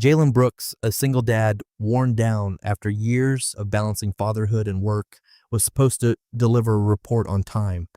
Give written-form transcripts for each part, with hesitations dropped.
Jalen Brooks, a single dad worn down after years of balancing fatherhood and work, was supposed to deliver a report on time.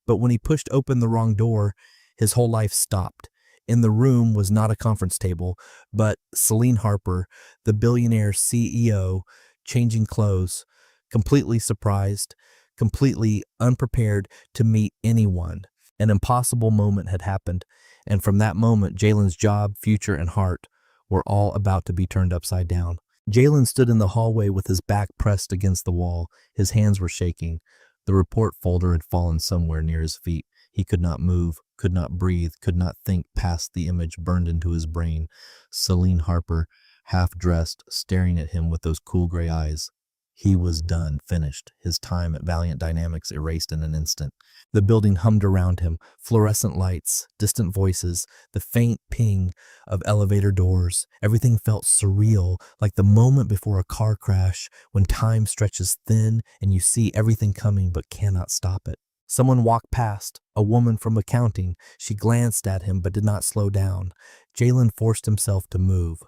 But when he pushed open the wrong door, his whole life stopped. In the room was not a conference table, but Celine Harper, the billionaire CEO, changing clothes, completely surprised, completely unprepared to meet anyone. An impossible moment had happened, and from that moment, Jalen's job, future, and heart were all about to be turned upside down. Jalen stood in the hallway with his back pressed against the wall. His hands were shaking. The report folder had fallen somewhere near his feet. He could not move, could not breathe, could not think past the image burned into his brain. Celine Harper, half-dressed, staring at him with those cool gray eyes. He was done, finished, his time at Valiant Dynamics erased in an instant. The building hummed around him, fluorescent lights, distant voices, the faint ping of elevator doors. Everything felt surreal, like the moment before a car crash when time stretches thin and you see everything coming but cannot stop it. Someone walked past, a woman from accounting. She glanced at him but did not slow down. Jalen forced himself to move.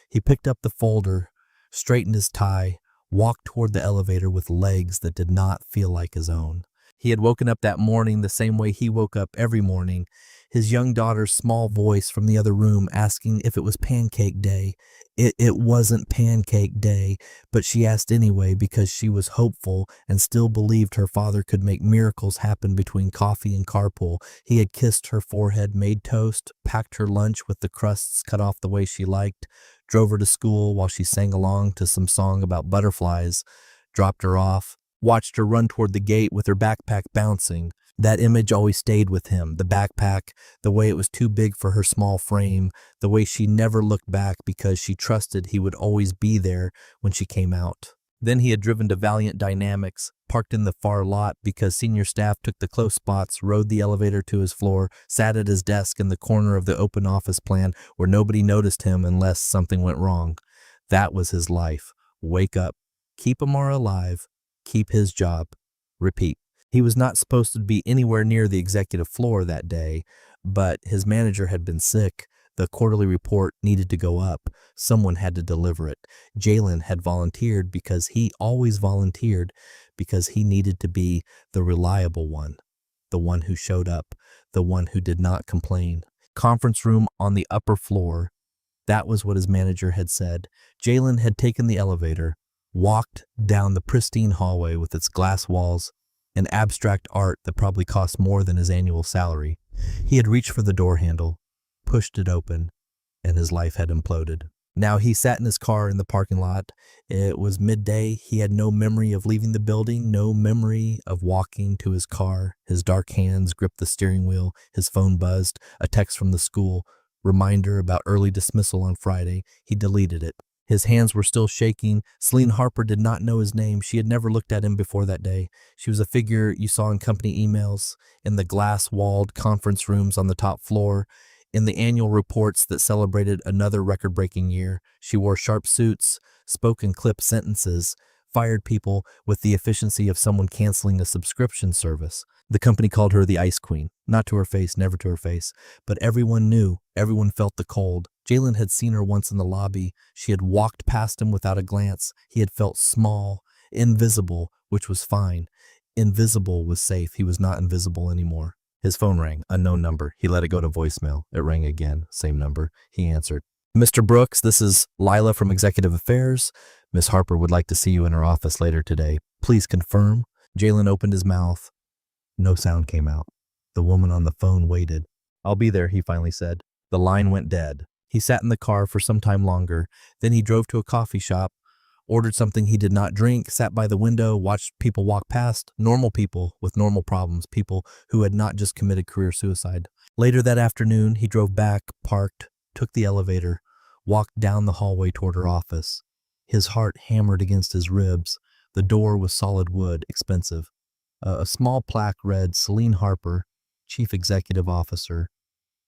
He picked up the folder, straightened his tie, walked toward the elevator with legs that did not feel like his own. He had woken up that morning the same way he woke up every morning, his young daughter's small voice from the other room asking if it was pancake day. It wasn't pancake day, but she asked anyway because she was hopeful and still believed her father could make miracles happen between coffee and carpool. He had kissed her forehead, made toast, packed her lunch with the crusts cut off the way she liked, drove her to school while she sang along to some song about butterflies, dropped her off, watched her run toward the gate with her backpack bouncing. That image always stayed with him, the backpack, the way it was too big for her small frame, the way she never looked back because she trusted he would always be there when she came out. Then he had driven to Valiant Dynamics, parked in the far lot because senior staff took the close spots, rode the elevator to his floor, sat at his desk in the corner of the open office plan where nobody noticed him unless something went wrong. That was his life. Wake up, keep Amara alive, keep his job, repeat. He was not supposed to be anywhere near the executive floor that day, but his manager had been sick. The quarterly report needed to go up. Someone had to deliver it. Jalen had volunteered because he always volunteered because he needed to be the reliable one, the one who showed up, the one who did not complain. Conference room on the upper floor. That was what his manager had said. Jalen had taken the elevator, walked down the pristine hallway with its glass walls and abstract art that probably cost more than his annual salary. He had reached for the door handle, pushed it open, and his life had imploded. Now he sat in his car in the parking lot. It was midday. He had no memory of leaving the building, no memory of walking to his car. His dark hands gripped the steering wheel. His phone buzzed. A text from the school. Reminder about early dismissal on Friday. He deleted it. His hands were still shaking. Celine Harper did not know his name. She had never looked at him before that day. She was a figure you saw in company emails, in the glass-walled conference rooms on the top floor, in the annual reports that celebrated another record-breaking year. She wore sharp suits, spoke in clipped sentences, fired people with the efficiency of someone canceling a subscription service. The company called her the Ice Queen. Not to her face, never to her face, but everyone knew, everyone felt the cold. Jalen had seen her once in the lobby. She had walked past him without a glance. He had felt small, invisible, which was fine. Invisible was safe. He was not invisible anymore. His phone rang, unknown number. He let it go to voicemail. It rang again, same number. He answered. Mr. Brooks, this is Lila from Executive Affairs. Miss Harper would like to see you in her office later today. Please confirm. Jalen opened his mouth. No sound came out. The woman on the phone waited. I'll be there, he finally said. The line went dead. He sat in the car for some time longer. Then he drove to a coffee shop, ordered something he did not drink, sat by the window, watched people walk past, normal people with normal problems, people who had not just committed career suicide. Later that afternoon, he drove back, parked, took the elevator, walked down the hallway toward her office. His heart hammered against his ribs. The door was solid wood, expensive. A small plaque read, Celine Harper, Chief Executive Officer.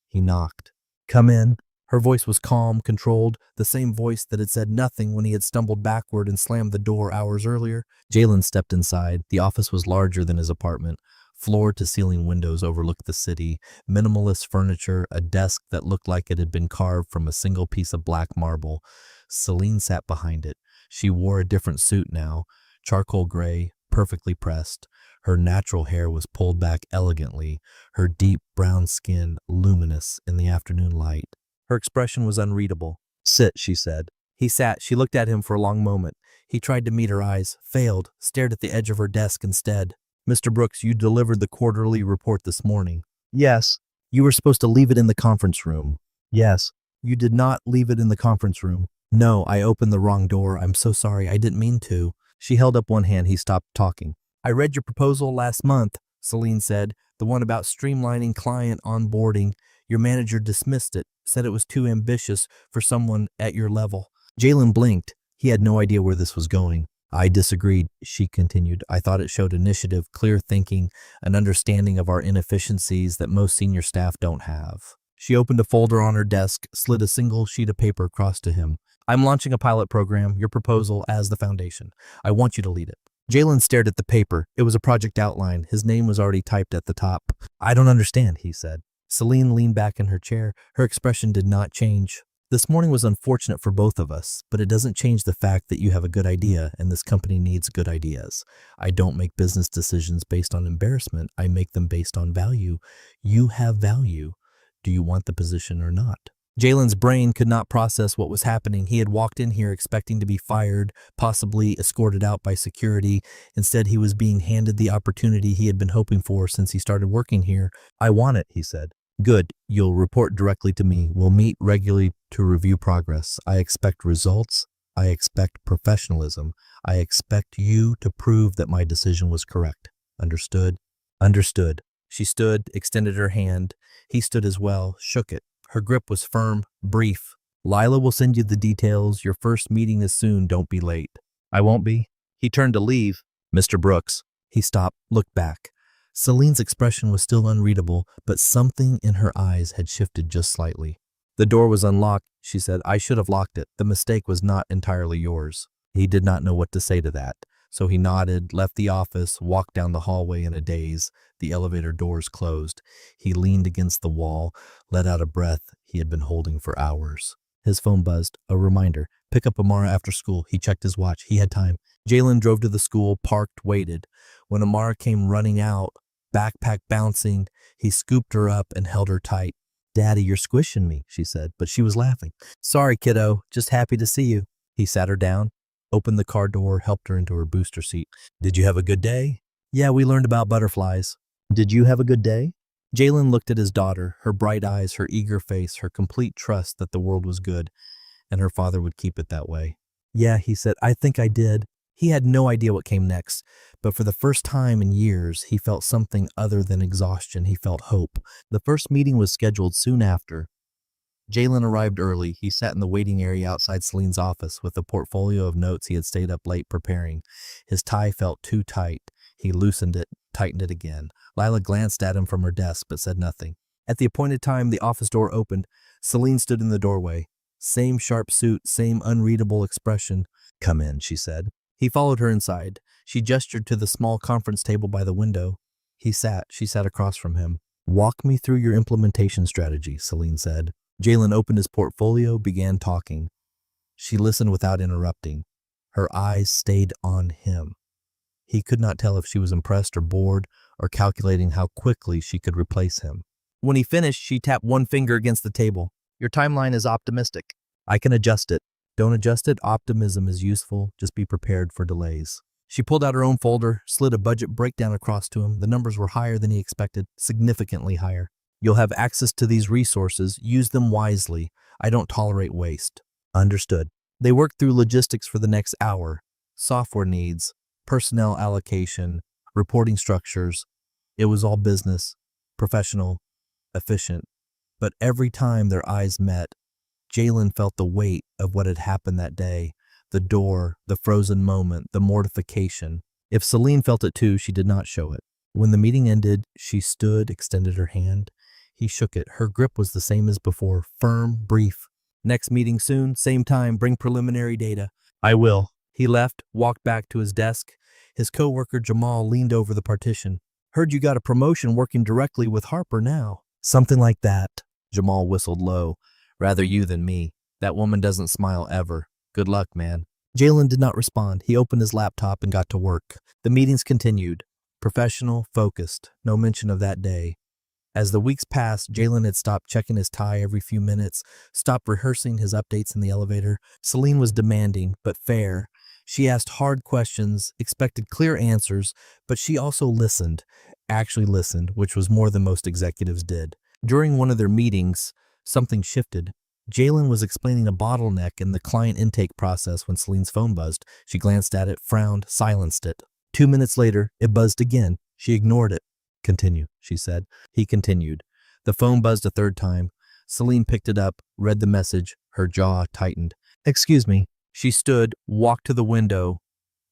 He knocked. Come in. Her voice was calm, controlled, the same voice that had said nothing when he had stumbled backward and slammed the door hours earlier. Jalen stepped inside. The office was larger than his apartment. Floor-to-ceiling windows overlooked the city, minimalist furniture, a desk that looked like it had been carved from a single piece of black marble. Celine sat behind it. She wore a different suit now, charcoal gray, perfectly pressed. Her natural hair was pulled back elegantly, her deep brown skin luminous in the afternoon light. Her expression was unreadable. "Sit," she said. He sat. She looked at him for a long moment. He tried to meet her eyes, failed, stared at the edge of her desk instead. "Mr. Brooks, you delivered the quarterly report this morning." "Yes." "You were supposed to leave it in the conference room." "Yes." "You did not leave it in the conference room." "No, I opened the wrong door. I'm so sorry. I didn't mean to." She held up one hand. He stopped talking. "I read your proposal last month," Celine said, "the one about streamlining client onboarding. Your manager dismissed it, said it was too ambitious for someone at your level." Jalen blinked. He had no idea where this was going. "I disagreed," she continued. "I thought it showed initiative, clear thinking, an understanding of our inefficiencies that most senior staff don't have." She opened a folder on her desk, slid a single sheet of paper across to him. "I'm launching a pilot program, your proposal as the foundation. I want you to lead it." Jalen stared at the paper. It was a project outline. His name was already typed at the top. "I don't understand," he said. Celine leaned back in her chair. Her expression did not change. "This morning was unfortunate for both of us, but it doesn't change the fact that you have a good idea and this company needs good ideas. I don't make business decisions based on embarrassment. I make them based on value. You have value. Do you want the position or not?" Jalen's brain could not process what was happening. He had walked in here expecting to be fired, possibly escorted out by security. Instead, he was being handed the opportunity he had been hoping for since he started working here. "I want it," he said. "Good. You'll report directly to me. We'll meet regularly to review progress. I expect results. I expect professionalism. I expect you to prove that my decision was correct. Understood?" "Understood." She stood, extended her hand. He stood as well, shook it. Her grip was firm, brief. "Lila will send you the details. Your first meeting is soon. Don't be late." "I won't be." He turned to leave. "Mr. Brooks." He stopped, looked back. Celine's expression was still unreadable, but something in her eyes had shifted just slightly. "The door was unlocked," she said. "I should have locked it. The mistake was not entirely yours." He did not know what to say to that, so he nodded, left the office, walked down the hallway in a daze. The elevator doors closed. He leaned against the wall, let out a breath he had been holding for hours. His phone buzzed. A reminder. Pick up Amara after school. He checked his watch. He had time. Jalen drove to the school, parked, waited. When Amara came running out, backpack bouncing, he scooped her up and held her tight. "Daddy, you're squishing me," she said, but she was laughing. "Sorry, kiddo. Just happy to see you." He sat her down, opened the car door, helped her into her booster seat. "Did you have a good day?" "Yeah, we learned about butterflies." "Did you have a good day?" Jalen looked at his daughter, her bright eyes, her eager face, her complete trust that the world was good, and her father would keep it that way. "Yeah," he said, "I think I did." He had no idea what came next, but for the first time in years, he felt something other than exhaustion. He felt hope. The first meeting was scheduled soon after. Jalen arrived early. He sat in the waiting area outside Celine's office with a portfolio of notes he had stayed up late preparing. His tie felt too tight. He loosened it, tightened it again. Lila glanced at him from her desk, but said nothing. At the appointed time, the office door opened. Celine stood in the doorway. Same sharp suit, same unreadable expression. "Come in," she said. He followed her inside. She gestured to the small conference table by the window. He sat. She sat across from him. "Walk me through your implementation strategy," Celine said. Jalen opened his portfolio, began talking. She listened without interrupting. Her eyes stayed on him. He could not tell if she was impressed or bored or calculating how quickly she could replace him. When he finished, she tapped one finger against the table. "Your timeline is optimistic." "I can adjust it." "Don't adjust it. Optimism is useful. Just be prepared for delays." She pulled out her own folder, slid a budget breakdown across to him. The numbers were higher than he expected, significantly higher. "You'll have access to these resources. Use them wisely. I don't tolerate waste." "Understood." They worked through logistics for the next hour. Software needs, personnel allocation, reporting structures. It was all business, professional, efficient. But every time their eyes met, Jalen felt the weight of what had happened that day, the door, the frozen moment, the mortification. If Celine felt it too, she did not show it. When the meeting ended, she stood, extended her hand. He shook it. Her grip was the same as before, firm, brief. "Next meeting soon, same time, bring preliminary data." "I will." He left, walked back to his desk. His coworker Jamal leaned over the partition. Heard you got a promotion working directly with Harper now. Something like that. Jamal whistled low. Rather you than me. That woman doesn't smile ever. Good luck, man. Jalen did not respond. He opened his laptop and got to work. The meetings continued. Professional, focused. No mention of that day. As the weeks passed, Jalen had stopped checking his tie every few minutes, stopped rehearsing his updates in the elevator. Celine was demanding, but fair. She asked hard questions, expected clear answers, but she also listened, actually listened, which was more than most executives did. During one of their meetings, something shifted. Jalen was explaining a bottleneck in the client intake process when Celine's phone buzzed. She glanced at it, frowned, silenced it. 2 minutes later, it buzzed again. She ignored it. Continue, she said. He continued. The phone buzzed a third time. Celine picked it up, read the message. Her jaw tightened. Excuse me. She stood, walked to the window,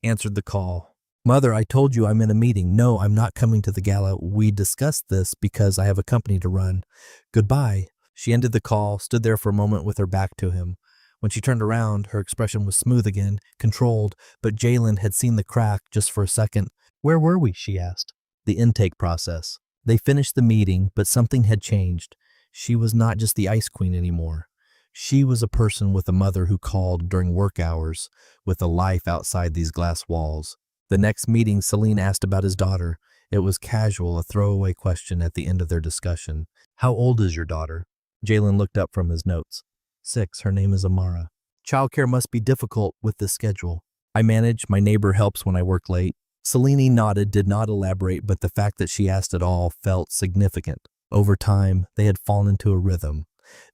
answered the call. Mother, I told you I'm in a meeting. No, I'm not coming to the gala. We discussed this because I have a company to run. Goodbye. She ended the call, stood there for a moment with her back to him. When she turned around, her expression was smooth again, controlled, but Jalen had seen the crack just for a second. Where were we? She asked. The intake process. They finished the meeting, but something had changed. She was not just the ice queen anymore. She was a person with a mother who called during work hours, with a life outside these glass walls. The next meeting, Celine asked about his daughter. It was casual, a throwaway question at the end of their discussion. How old is your daughter? Jalen looked up from his notes. 6. Her name is Amara. Childcare must be difficult with this schedule. I manage. My neighbor helps when I work late. Celine nodded, did not elaborate, but the fact that she asked at all felt significant. Over time, they had fallen into a rhythm.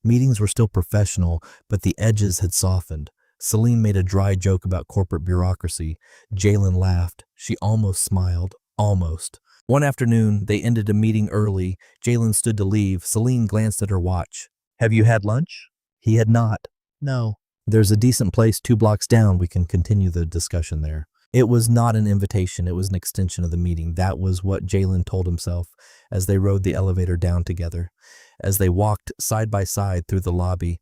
Meetings were still professional, but the edges had softened. Celine made a dry joke about corporate bureaucracy. Jalen laughed. She almost smiled. Almost. One afternoon, they ended a meeting early. Jalen stood to leave. Celine glanced at her watch. Have you had lunch? He had not. No. There's a decent place 2 blocks down. We can continue the discussion there. It was not an invitation. It was an extension of the meeting. That was what Jalen told himself as they rode the elevator down together, as they walked side by side through the lobby,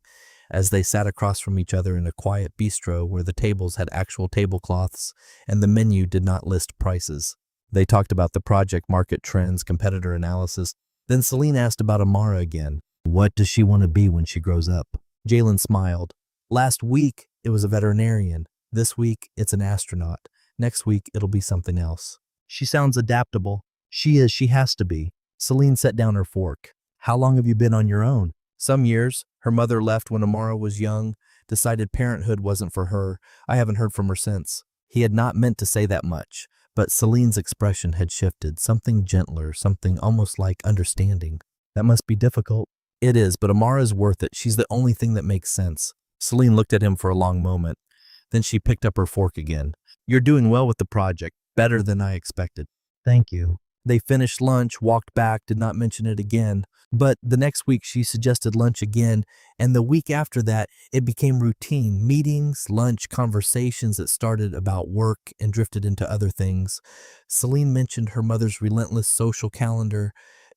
as they sat across from each other in a quiet bistro where the tables had actual tablecloths and the menu did not list prices. They talked about the project, market trends, competitor analysis. Then Celine asked about Amara again. What does she want to be when she grows up? Jalen smiled. Last week, it was a veterinarian. This week, it's an astronaut. Next week, it'll be something else. She sounds adaptable. She is. She has to be. Celine set down her fork. How long have you been on your own? Some years. Her mother left when Amara was young, decided parenthood wasn't for her. I haven't heard from her since. He had not meant to say that much, but Celine's expression had shifted, something gentler, something almost like understanding. That must be difficult. It is, but Amara is worth it. She's the only thing that makes sense. Celine looked at him for a long moment. Then she picked up her fork again. You're doing well with the project, better than I expected. Thank you. They finished lunch, walked back, did not mention it again. But the next week she suggested lunch again, and the week after that it became routine. Meetings, lunch, conversations that started about work and drifted into other things. Celine mentioned her mother's relentless social calendar.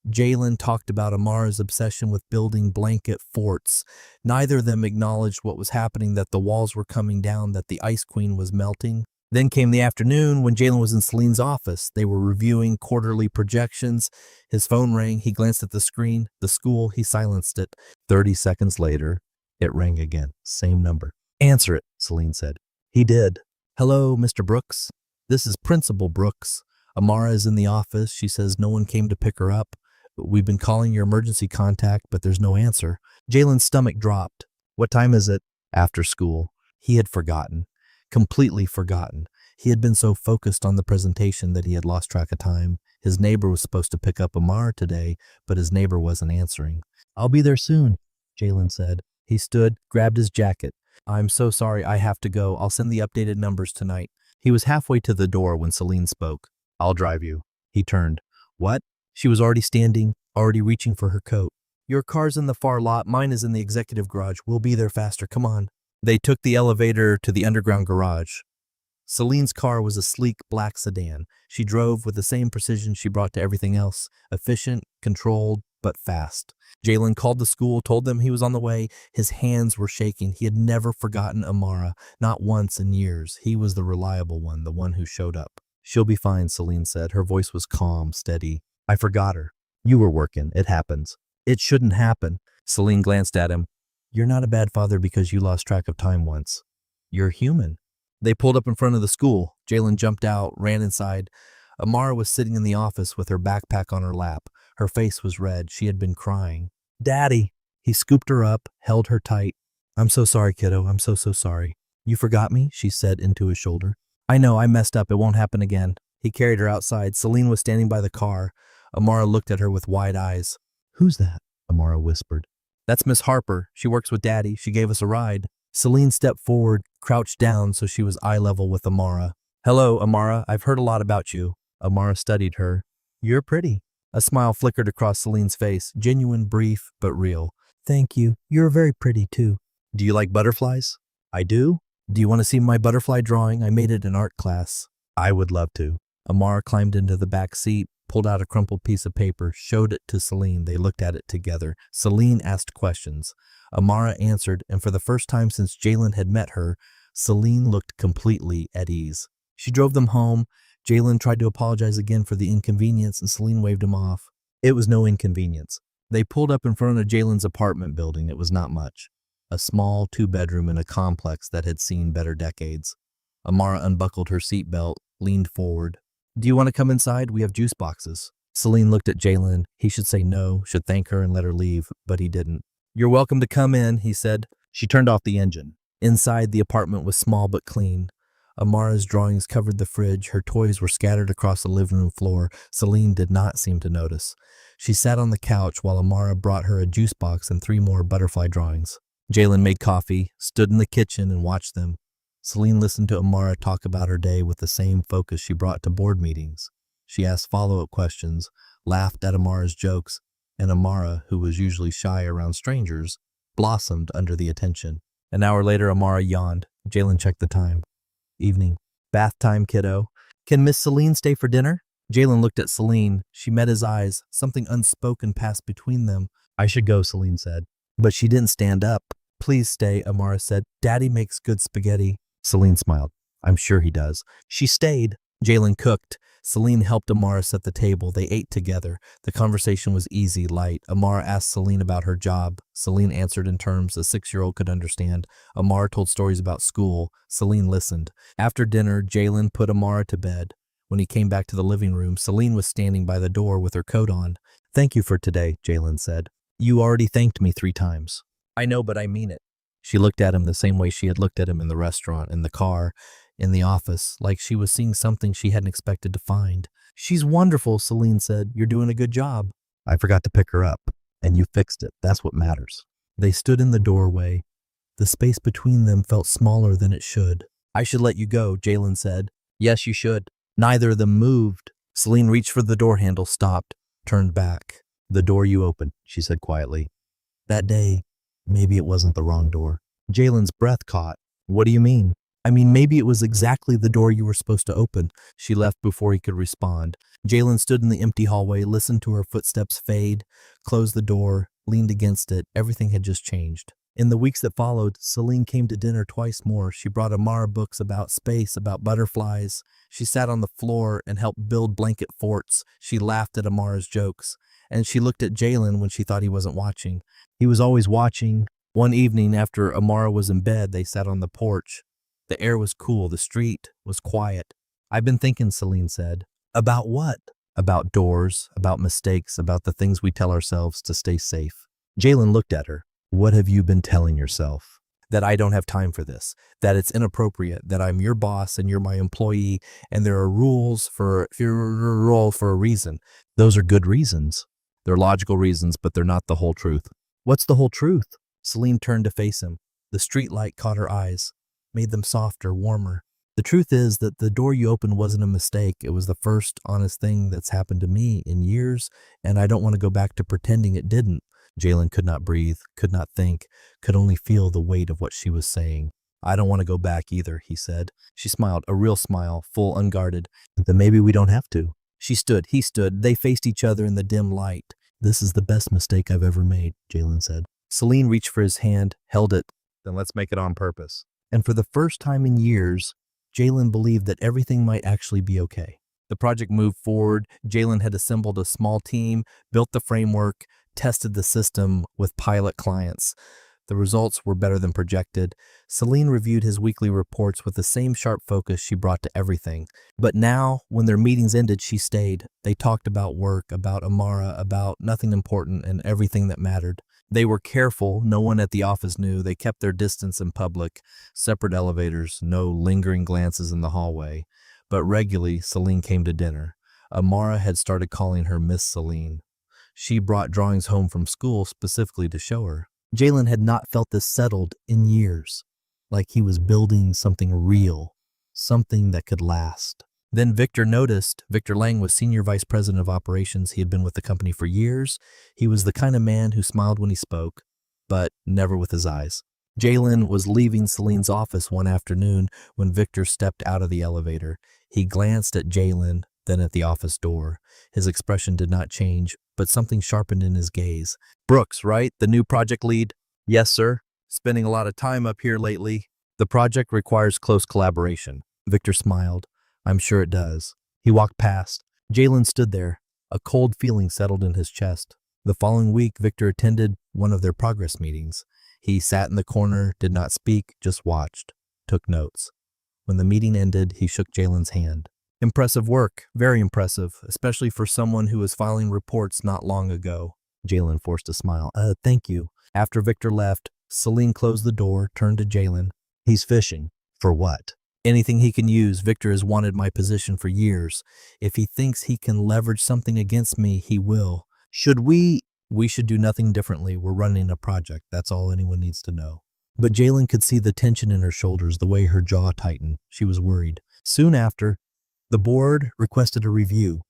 Jalen talked about Amara's obsession with building blanket forts. Neither of them acknowledged what was happening, that the walls were coming down, that the Ice Queen was melting. Then came the afternoon when Jalen was in Celine's office. They were reviewing quarterly projections. His phone rang. He glanced at the screen. The school. He silenced it. 30 seconds later, it rang again. Same number. Answer it, Celine said. He did. Hello, Mr. Brooks. This is Principal Brooks. Amara is in the office. She says no one came to pick her up. We've been calling your emergency contact, but there's no answer. Jalen's stomach dropped. What time is it? After school. He had forgotten. Completely forgotten. He had been so focused on the presentation that he had lost track of time. His neighbor was supposed to pick up Amara today, but his neighbor wasn't answering. I'll be there soon, Jalen said. He stood, grabbed his jacket. I'm so sorry, I have to go. I'll send the updated numbers tonight. He was halfway to the door when Celine spoke. I'll drive you. He turned. What? She was already standing, already reaching for her coat. Your car's in the far lot. Mine is in the executive garage. We'll be there faster. Come on. They took the elevator to the underground garage. Celine's car was a sleek black sedan. She drove with the same precision she brought to everything else, efficient, controlled, but fast. Jalen called the school, told them he was on the way. His hands were shaking. He had never forgotten Amara, not once in years. He was the reliable one, the one who showed up. She'll be fine, Celine said. Her voice was calm, steady. I forgot her. You were working. It happens. It shouldn't happen. Celine glanced at him. You're not a bad father because you lost track of time once. You're human. They pulled up in front of the school. Jalen jumped out, ran inside. Amara was sitting in the office with her backpack on her lap. Her face was red. She had been crying. Daddy! He scooped her up, held her tight. I'm so sorry, kiddo. I'm so sorry. You forgot me? She said into his shoulder. I know, I messed up. It won't happen again. He carried her outside. Celine was standing by the car. Amara looked at her with wide eyes. Who's that? Amara whispered. That's Miss Harper. She works with Daddy. She gave us a ride. Celine stepped forward, crouched down so she was eye level with Amara. Hello, Amara. I've heard a lot about you. Amara studied her. You're pretty. A smile flickered across Celine's face, genuine, brief, but real. Thank you. You're very pretty, too. Do you like butterflies? I do. Do you want to see my butterfly drawing? I made it in art class. I would love to. Amara climbed into the back seat, pulled out a crumpled piece of paper, showed it to Celine. They looked at it together. Celine asked questions. Amara answered, and for the first time since Jalen had met her, Celine looked completely at ease. She drove them home. Jalen tried to apologize again for the inconvenience, and Celine waved him off. It was no inconvenience. They pulled up in front of Jalen's apartment building. It was not much. A small two-bedroom in a complex that had seen better decades. Amara unbuckled her seatbelt, leaned forward. Do you want to come inside? We have juice boxes. Celine looked at Jalen. He should say no, should thank her and let her leave, but he didn't. You're welcome to come in, he said. She turned off the engine. Inside, the apartment was small but clean. Amara's drawings covered the fridge. Her toys were scattered across the living room floor. Celine did not seem to notice. She sat on the couch while Amara brought her a juice box and 3 more butterfly drawings. Jalen made coffee, stood in the kitchen, and watched them. Celine listened to Amara talk about her day with the same focus she brought to board meetings. She asked follow-up questions, laughed at Amara's jokes, and Amara, who was usually shy around strangers, blossomed under the attention. An hour later, Amara yawned. Jalen checked the time. Evening. Bath time, kiddo. Can Miss Celine stay for dinner? Jalen looked at Celine. She met his eyes. Something unspoken passed between them. I should go, Celine said. But she didn't stand up. Please stay, Amara said. Daddy makes good spaghetti. Celine smiled. I'm sure he does. She stayed. Jalen cooked. Celine helped Amara set the table. They ate together. The conversation was easy, light. Amara asked Celine about her job. Celine answered in terms a 6-year-old could understand. Amara told stories about school. Celine listened. After dinner, Jalen put Amara to bed. When he came back to the living room, Celine was standing by the door with her coat on. Thank you for today, Jalen said. You already thanked me 3 times. I know, but I mean it. She looked at him the same way she had looked at him in the restaurant, in the car, in the office, like she was seeing something she hadn't expected to find. She's wonderful, Celine said. You're doing a good job. I forgot to pick her up, and you fixed it. That's what matters. They stood in the doorway. The space between them felt smaller than it should. I should let you go, Jalen said. Yes, you should. Neither of them moved. Celine reached for the door handle, stopped, turned back. The door you opened, she said quietly. That day, maybe it wasn't the wrong door. Jalen's breath caught. What do you mean? I mean, maybe it was exactly the door you were supposed to open. She left before he could respond. Jalen stood in the empty hallway, listened to her footsteps fade, closed the door, leaned against it. Everything had just changed. In the weeks that followed, Celine came to dinner twice more. She brought Amara books about space, about butterflies. She sat on the floor and helped build blanket forts. She laughed at Amara's jokes. And she looked at Jalen when she thought he wasn't watching. He was always watching. One evening after Amara was in bed, they sat on the porch. The air was cool. The street was quiet. I've been thinking, Celine said. About what? About doors, about mistakes, about the things we tell ourselves to stay safe. Jalen looked at her. What have you been telling yourself? That I don't have time for this, that it's inappropriate, that I'm your boss and you're my employee, and there are rules for your role for a reason. Those are good reasons. They're logical reasons, but they're not the whole truth. What's the whole truth? Celine turned to face him. The street light caught her eyes, made them softer, warmer. The truth is that the door you opened wasn't a mistake. It was the first honest thing that's happened to me in years, and I don't want to go back to pretending it didn't. Jalen could not breathe, could not think, could only feel the weight of what she was saying. I don't want to go back either, he said. She smiled, a real smile, full, unguarded. Then maybe we don't have to. She stood, he stood. They faced each other in the dim light. This is the best mistake I've ever made, Jalen said. Celine reached for his hand, held it. Then let's make it on purpose. And for the first time in years, Jalen believed that everything might actually be okay. The project moved forward. Jalen had assembled a small team, built the framework, tested the system with pilot clients. The results were better than projected. Celine reviewed his weekly reports with the same sharp focus she brought to everything. But now, when their meetings ended, she stayed. They talked about work, about Amara, about nothing important and everything that mattered. They were careful. No one at the office knew. They kept their distance in public. Separate elevators, no lingering glances in the hallway. But regularly, Celine came to dinner. Amara had started calling her Miss Celine. She brought drawings home from school specifically to show her. Jalen had not felt this settled in years, like he was building something real, something that could last. Then Victor noticed. Victor Lang was Senior Vice President of Operations. He had been with the company for years. He was the kind of man who smiled when he spoke, but never with his eyes. Jalen was leaving Celine's office one afternoon when Victor stepped out of the elevator. He glanced at Jalen, then at the office door. His expression did not change, but something sharpened in his gaze. Brooks, right? The new project lead? Yes, sir. Spending a lot of time up here lately. The project requires close collaboration. Victor smiled. I'm sure it does. He walked past. Jalen stood there. A cold feeling settled in his chest. The following week, Victor attended one of their progress meetings. He sat in the corner, did not speak, just watched, took notes. When the meeting ended, he shook Jalen's hand. Impressive work, very impressive, especially for someone who was filing reports not long ago. Jalen forced a smile. Thank you. After Victor left, Celine closed the door, turned to Jalen. He's fishing. For what? Anything he can use. Victor has wanted my position for years. If he thinks he can leverage something against me, he will. We should do nothing differently. We're running a project. That's all anyone needs to know. But Jalen could see the tension in her shoulders, the way her jaw tightened. She was worried. Soon after, the board requested a review.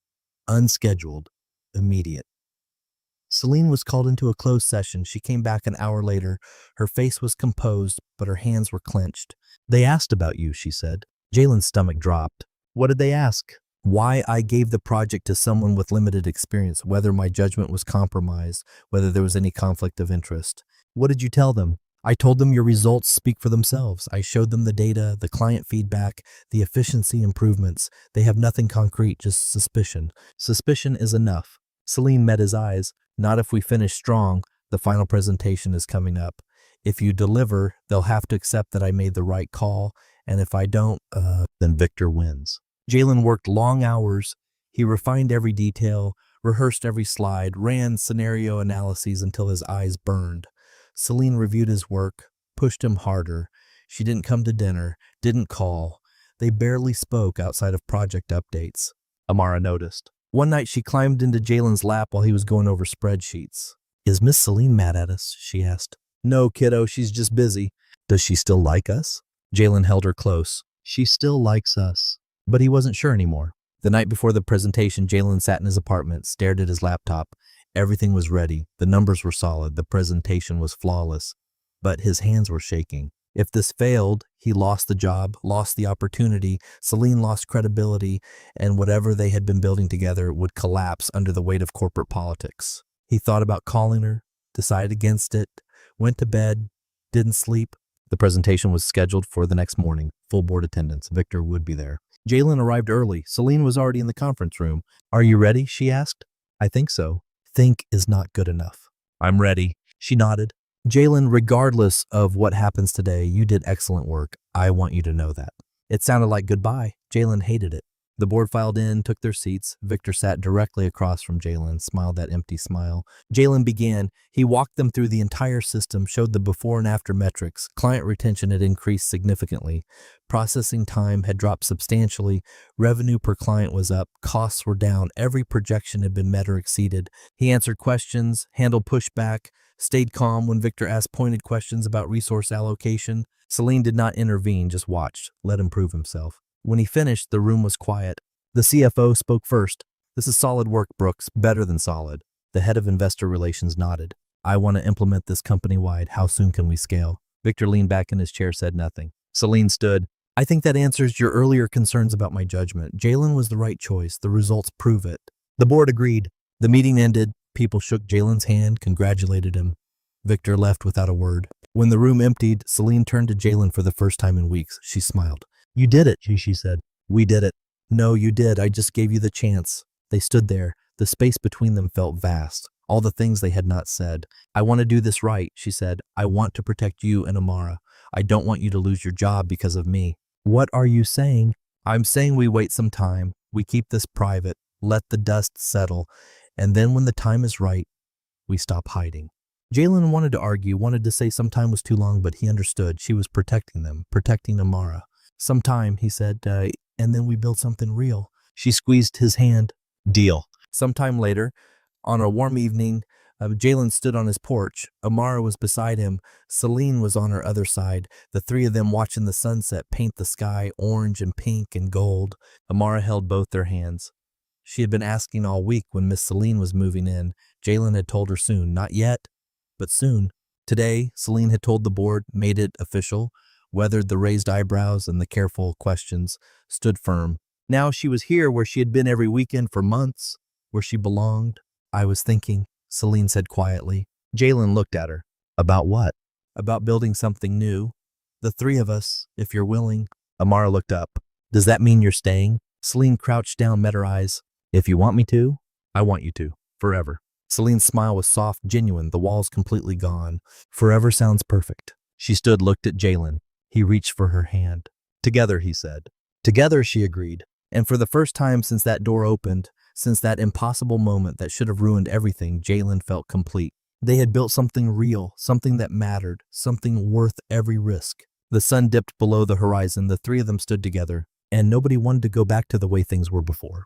Unscheduled. Immediate. Celine was called into a closed session. She came back an hour later. Her face was composed, but her hands were clenched. They asked about you, she said. Jalen's stomach dropped. What did they ask? Why I gave the project to someone with limited experience, whether my judgment was compromised, whether there was any conflict of interest. What did you tell them? I told them your results speak for themselves. I showed them the data, the client feedback, the efficiency improvements. They have nothing concrete, just suspicion. Suspicion is enough. Celine met his eyes. Not if we finish strong. The final presentation is coming up. If you deliver, they'll have to accept that I made the right call. And if I don't, then Victor wins. Jalen worked long hours. He refined every detail, rehearsed every slide, ran scenario analyses until his eyes burned. Celine reviewed his work, pushed him harder. She didn't come to dinner, didn't call. They barely spoke outside of project updates. Amara noticed. One night she climbed into Jalen's lap while he was going over spreadsheets. Is Miss Celine mad at us? She asked. No, kiddo, she's just busy. Does she still like us? Jalen held her close. She still likes us. But he wasn't sure anymore. The night before the presentation, Jalen sat in his apartment, stared at his laptop. Everything was ready. The numbers were solid. The presentation was flawless. But his hands were shaking. If this failed, he lost the job, lost the opportunity. Celine lost credibility, and whatever they had been building together would collapse under the weight of corporate politics. He thought about calling her, decided against it, went to bed, didn't sleep. The presentation was scheduled for the next morning. Full board attendance. Victor would be there. Jalen arrived early. Celine was already in the conference room. Are you ready? She asked. I think so. Think is not good enough. I'm ready. She nodded. Jalen, regardless of what happens today, you did excellent work. I want you to know that. It sounded like goodbye. Jalen hated it. The board filed in, took their seats. Victor sat directly across from Jalen, smiled that empty smile. Jalen began. He walked them through the entire system, showed the before and after metrics. Client retention had increased significantly. Processing time had dropped substantially. Revenue per client was up. Costs were down. Every projection had been met or exceeded. He answered questions, handled pushback, stayed calm when Victor asked pointed questions about resource allocation. Celine did not intervene, just watched, let him prove himself. When he finished, the room was quiet. The CFO spoke first. This is solid work, Brooks, better than solid. The head of investor relations nodded. I want to implement this company-wide. How soon can we scale? Victor leaned back in his chair, said nothing. Celine stood. I think that answers your earlier concerns about my judgment. Jalen was the right choice. The results prove it. The board agreed. The meeting ended. People shook Jalen's hand, congratulated him. Victor left without a word. When the room emptied, Celine turned to Jalen for the first time in weeks. She smiled. You did it, she said. We did it. No, you did. I just gave you the chance. They stood there. The space between them felt vast. All the things they had not said. I want to do this right, she said. I want to protect you and Amara. I don't want you to lose your job because of me. What are you saying? I'm saying we wait some time. We keep this private. Let the dust settle. And then when the time is right, we stop hiding. Jalen wanted to argue, wanted to say some time was too long, but he understood. She was protecting them, protecting Amara. Some time, he said, and then we build something real. She squeezed his hand. Deal. Sometime later, on a warm evening, Jalen stood on his porch. Amara was beside him. Celine was on her other side, the three of them watching the sunset paint the sky orange and pink and gold. Amara held both their hands. She had been asking all week when Miss Celine was moving in. Jalen had told her soon. Not yet, but soon. Today, Celine had told the board, made it official, weathered the raised eyebrows and the careful questions, stood firm. Now she was here where she had been every weekend for months, where she belonged. I was thinking, Celine said quietly. Jalen looked at her. About what? About building something new. The three of us, if you're willing. Amara looked up. Does that mean you're staying? Celine crouched down, met her eyes. If you want me to, I want you to. Forever. Celine's smile was soft, genuine, the walls completely gone. Forever sounds perfect. She stood, looked at Jalen. He reached for her hand. Together, he said. Together, she agreed. And for the first time since that door opened, since that impossible moment that should have ruined everything, Jalen felt complete. They had built something real, something that mattered, something worth every risk. The sun dipped below the horizon, the three of them stood together, and nobody wanted to go back to the way things were before.